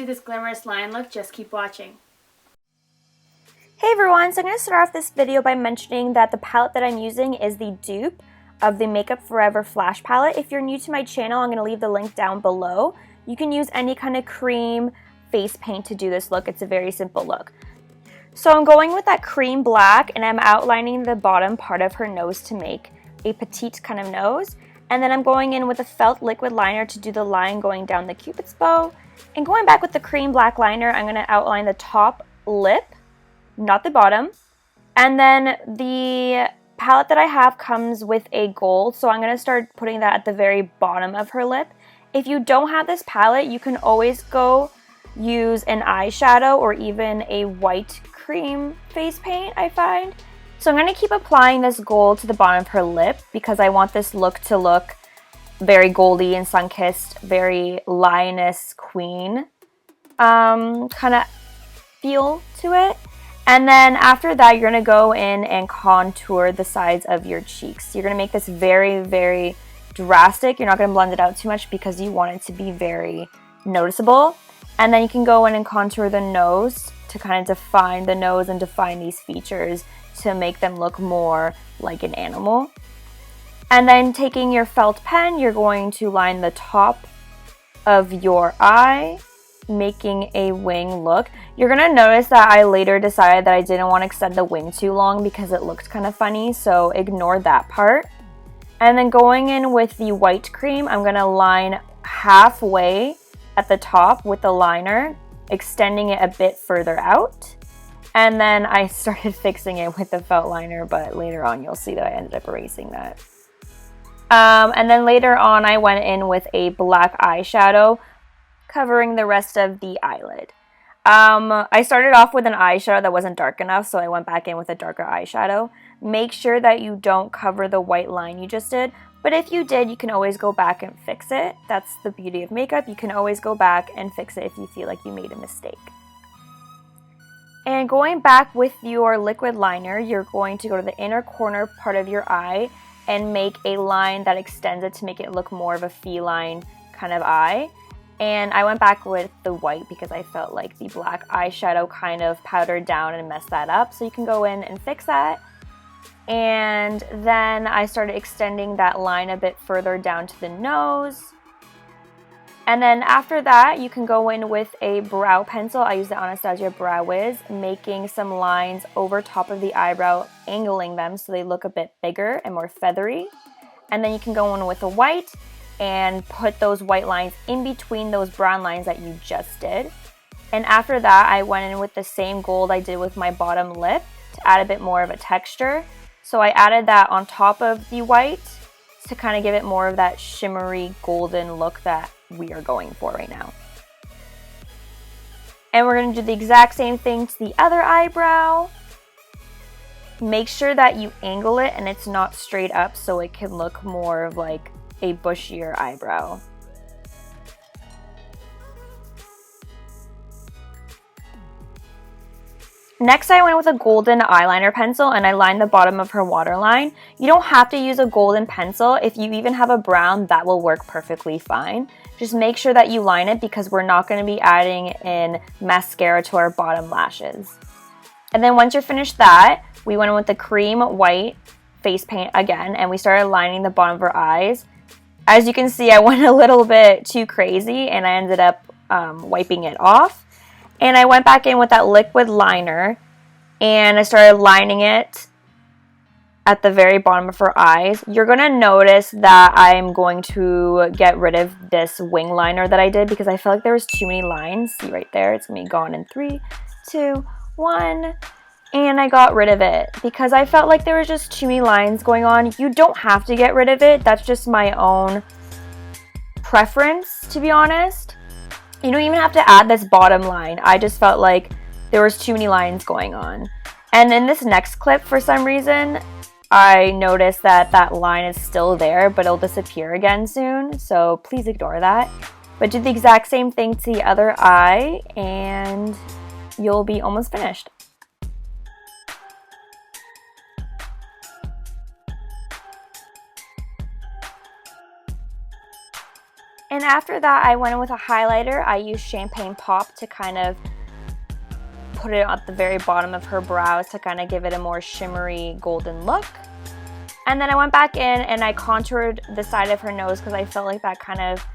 this glamorous line look, just keep watching. Hey everyone, so I'm going to start off this video by mentioning that the palette that I'm using is the dupe of the Makeup Forever Flash palette. If you're new to my channel, I'm going to leave the link down below. You can use any kind of cream face paint to do this look. It's a very simple look. So I'm going with that cream black and I'm outlining the bottom part of her nose to make a petite kind of nose. And then I'm going in with a felt liquid liner to do the line going down the Cupid's bow. And going back with the cream black liner, I'm going to outline the top lip, not the bottom. And then the palette that I have comes with a gold, so I'm going to start putting that at the very bottom of her lip. If you don't have this palette, you can always go use an eyeshadow or even a white cream face paint, I find. So I'm going to keep applying this gold to the bottom of her lip because I want this look to look very goldy and sun-kissed, very Lioness queen kind of feel to it. And then after that, you're going to go in and contour the sides of your cheeks. You're going to make this very, very drastic. You're not going to blend it out too much because you want it to be very noticeable. And then you can go in and contour the nose to kind of define the nose and define these features to make them look more like an animal. And then taking your felt pen, you're going to line the top of your eye, making a wing look. You're going to notice that I later decided that I didn't want to extend the wing too long because it looked kind of funny, so ignore that part. And then going in with the white cream, I'm going to line halfway at the top with the liner, extending it a bit further out. And then I started fixing it with the felt liner, but later on you'll see that I ended up erasing that. And then later on I went in with a black eyeshadow, covering the rest of the eyelid. I started off with an eyeshadow that wasn't dark enough, so I went back in with a darker eyeshadow. Make sure that you don't cover the white line you just did, but if you did, you can always go back and fix it. That's the beauty of makeup. You can always go back and fix it if you feel like you made a mistake. And going back with your liquid liner, you're going to go to the inner corner part of your eye and make a line that extends it to make it look more of a feline kind of eye. And I went back with the white because I felt like the black eyeshadow kind of powdered down and messed that up. So you can go in and fix that. And then I started extending that line a bit further down to the nose. And then after that, you can go in with a brow pencil. I use the Anastasia Brow Wiz, making some lines over top of the eyebrow, angling them so they look a bit bigger and more feathery. And then you can go in with a white and put those white lines in between those brown lines that you just did. And after that, I went in with the same gold I did with my bottom lip to add a bit more of a texture. So I added that on top of the white to kind of give it more of that shimmery golden look that we are going for right now. And we're going to do the exact same thing to the other eyebrow. Make sure that you angle it and it's not straight up so it can look more of like a bushier eyebrow. Next, I went with a golden eyeliner pencil and I lined the bottom of her waterline. You don't have to use a golden pencil. If you even have a brown, that will work perfectly fine. Just make sure that you line it because we're not going to be adding in mascara to our bottom lashes. And then once you're finished that, we went in with the cream white face paint again and we started lining the bottom of her eyes. As you can see, I went a little bit too crazy and I ended up wiping it off. And I went back in with that liquid liner and I started lining it at the very bottom of her eyes. You're going to notice that I'm going to get rid of this wing liner that I did because I felt like there was too many lines. See right there, it's going to be gone in 3, 2, 1. And I got rid of it because I felt like there was just too many lines going on. You don't have to get rid of it. That's just my own preference, to be honest. You don't even have to add this bottom line. I just felt like there was too many lines going on. And in this next clip, for some reason, I noticed that that line is still there, but it'll disappear again soon. So please ignore that. But do the exact same thing to the other eye and you'll be almost finished. And after that, I went in with a highlighter. I used Champaign Pop to kind of put it at the very bottom of her brows to kind of give it a more shimmery golden look. And then I went back in and I contoured the side of her nose because I felt like that kind of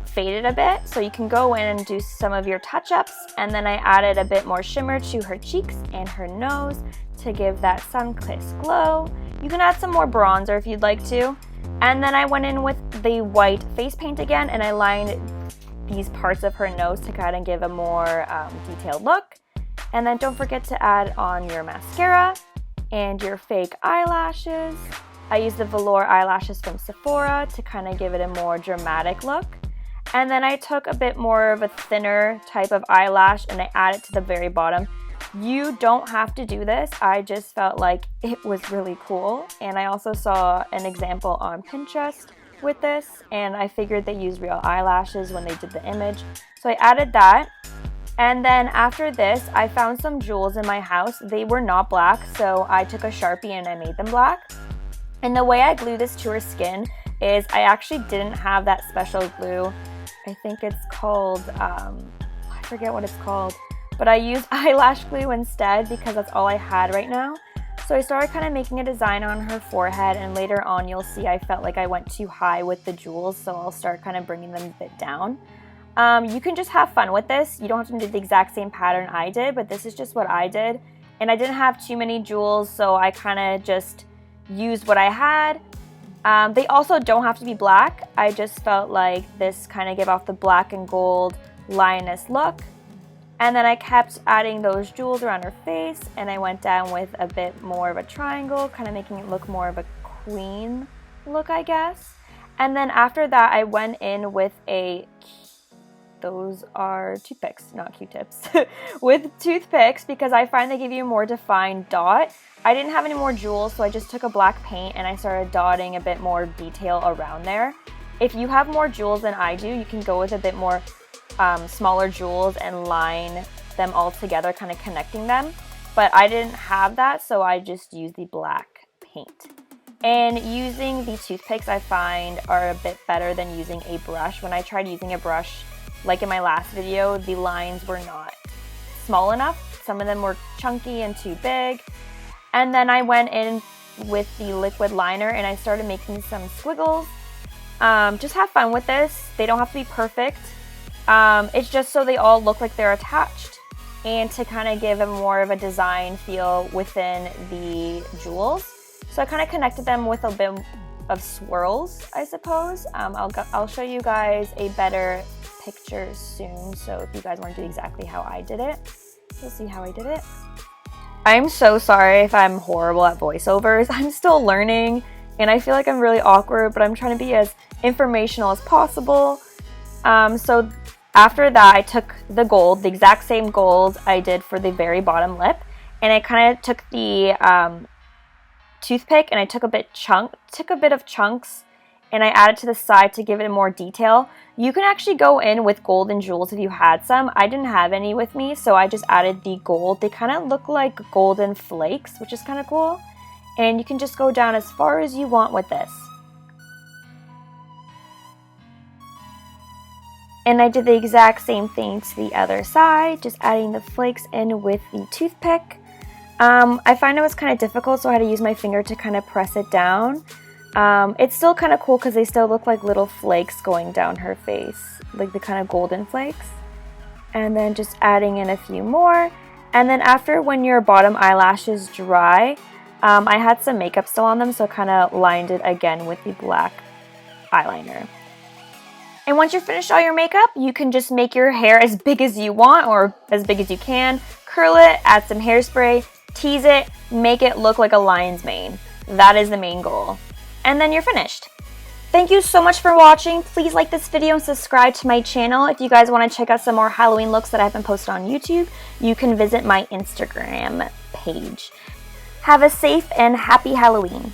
faded a bit. So you can go in and do some of your touch-ups. And then I added a bit more shimmer to her cheeks and her nose to give that sun-kissed glow. You can add some more bronzer if you'd like to. And then I went in with the white face paint again and I lined these parts of her nose to kind of give a more detailed look. And then don't forget to add on your mascara and your fake eyelashes. I used the velour eyelashes from Sephora to kind of give it a more dramatic look. And then I took a bit more of a thinner type of eyelash and I added it to the very bottom. You don't have to do this. I just felt like it was really cool. And I also saw an example on Pinterest with this and I figured they used real eyelashes when they did the image. So I added that. And then after this, I found some jewels in my house. They were not black, so I took a Sharpie and I made them black. And the way I glue this to her skin is I actually didn't have that special glue. I think it's called, I forget what it's called. But I used eyelash glue instead because that's all I had right now. So I started kind of making a design on her forehead and later on you'll see I felt like I went too high with the jewels, so I'll start kind of bringing them a bit down. You can just have fun with this. You don't have to do the exact same pattern I did, but this is just what I did. And I didn't have too many jewels, so I kind of just used what I had. They also don't have to be black. I just felt like this kind of gave off the black and gold lioness look. And then I kept adding those jewels around her face and I went down with a bit more of a triangle, kind of making it look more of a queen look, I guess. And then after that, I went in with those are toothpicks, not Q-tips, with toothpicks because I find they give you a more defined dot. I didn't have any more jewels, so I just took a black paint and I started dotting a bit more detail around there. If you have more jewels than I do, you can go with a bit more smaller jewels and line them all together, kind of connecting them. But I didn't have that, so I just used the black paint. And using the toothpicks I find are a bit better than using a brush. When I tried using a brush, like in my last video, the lines were not small enough. Some of them were chunky and too big. And then I went in with the liquid liner and I started making some squiggles. Just have fun with this. They don't have to be perfect. It's just so they all look like they're attached and to kind of give a more of a design feel within the jewels. So I kind of connected them with a bit of swirls, I suppose. I'll show you guys a better picture soon, so if you guys want to do exactly how I did it, you'll see how I did it. I'm so sorry if I'm horrible at voiceovers. I'm still learning and I feel like I'm really awkward, but I'm trying to be as informational as possible. So after that, I took the gold, the exact same gold I did for the very bottom lip, and I kind of took the toothpick and I took a bit of chunks and I added to the side to give it more detail. You can actually go in with gold and jewels if you had some. I didn't have any with me, so I just added the gold. They kind of look like golden flakes, which is kind of cool. And you can just go down as far as you want with this. And I did the exact same thing to the other side, just adding the flakes in with the toothpick. I find it was kind of difficult, so I had to use my finger to kind of press it down. It's still kind of cool because they still look like little flakes going down her face, like the kind of golden flakes. And then just adding in a few more. And then after, when your bottom eyelashes dry, I had some makeup still on them, so I kind of lined it again with the black eyeliner. And once you're finished all your makeup, you can just make your hair as big as you want or as big as you can. Curl it, add some hairspray, tease it, make it look like a lion's mane. That is the main goal. And then you're finished. Thank you so much for watching. Please like this video and subscribe to my channel. If you guys want to check out some more Halloween looks that I've been posting on YouTube, you can visit my Instagram page. Have a safe and happy Halloween.